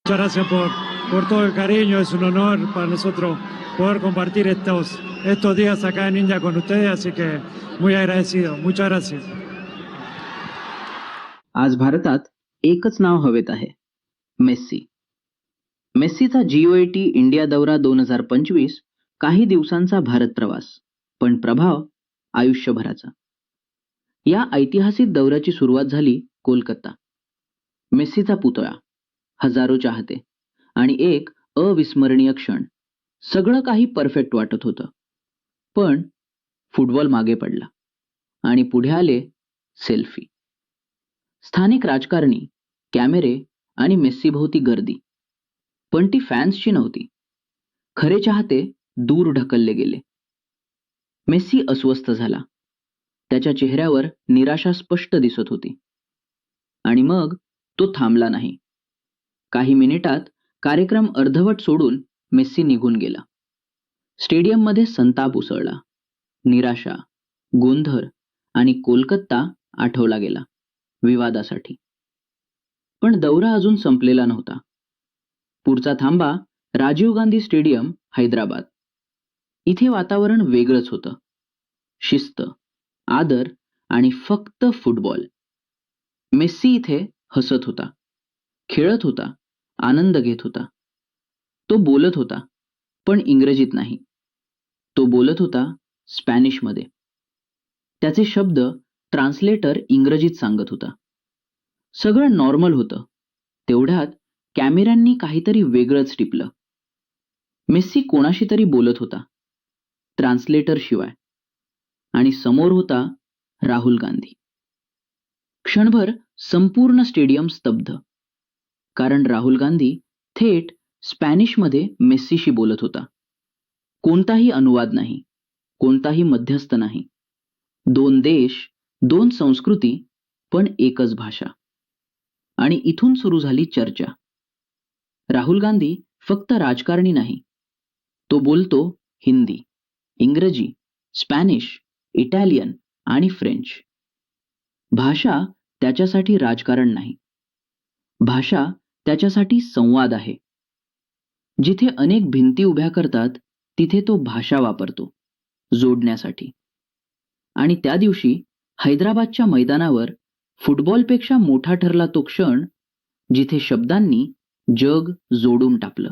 Muchas gracias por todo el cariño, es un honor para nosotros poder compartir estos días acá en India con ustedes, así que muy agradecido. Muchas gracias. आज भारतात एकच नाव हवेत आहे, Messi. मेस्सीचा G20 India दौरा 2025 काही दिवसांचा भारत प्रवास, पण प्रभाव आयुष्यभराचा. या ऐतिहासिक दौऱ्याची सुरुवात झाली कोलकाता. मेस्सीचा पुतळा, हजारो चाहते आणि एक अविस्मरणीय क्षण. सगळं काही परफेक्ट वाटत होतं. पण फुटबॉल मागे पडला आणि पुढे आले सेल्फी. स्थानिक राजकारणी, कॅमेरे आणि मेस्सीभोवती गर्दी. पण ती फॅन्सची नव्हती. खरे चाहते दूर ढकलले गेले. मेस्सी अस्वस्थ झाला. त्याच्या चेहऱ्यावर निराशा स्पष्ट दिसत होती. आणि मग तो थांबला नाही. काही मिनिटात कार्यक्रम अर्धवट सोडून मेस्सी निघून गेला. स्टेडियममध्ये संताप उसळला. निराशा, गोंधळ आणि कोलकाता आठवला गेला विवादासाठी. पण दौरा अजून संपलेला नव्हता. पुढचा थांबा राजीव गांधी स्टेडियम, हैदराबाद. इथे वातावरण वेगळंच होतं. शिस्त, आदर आणि फक्त फुटबॉल. मेस्सी इथे हसत होता, खेळत होता, आनंद घेत होता. तो बोलत होता, पण इंग्रजीत नाही. तो बोलत होता स्पॅनिशमध्ये. त्याचे शब्द ट्रान्सलेटर इंग्रजीत सांगत होता. सगळं नॉर्मल होतं. तेवढ्यात कॅमेऱ्यांनी काहीतरी वेगळंच टिपलं. मेस्सी कोणाशी तरी बोलत होता, ट्रान्सलेटर शिवाय. आणि समोर होता राहुल गांधी. क्षणभर संपूर्ण स्टेडियम स्तब्ध. कारण राहुल गांधी थेट स्पॅनिशमध्ये मेस्सीशी बोलत होता. कोणताही अनुवाद नाही, कोणताही मध्यस्थ नाही. दोन देश, दोन संस्कृती, पण एकच भाषा. आणि इथून सुरू झाली चर्चा. राहुल गांधी फक्त राजकारणी नाही. तो बोलतो हिंदी, इंग्रजी, स्पॅनिश, इटालियन आणि फ्रेंच. भाषा त्याच्यासाठी राजकारण नाही. भाषा त्याच्यासाठी संवाद आहे. जिथे अनेक भिंती उभ्या करतात, तिथे तो भाषा वापरतो जोडण्यासाठी. आणि त्या दिवशी हैदराबादच्या मैदानावर फुटबॉलपेक्षा मोठा ठरला तो क्षण, जिथे शब्दांनी जग जोडून टाकलं.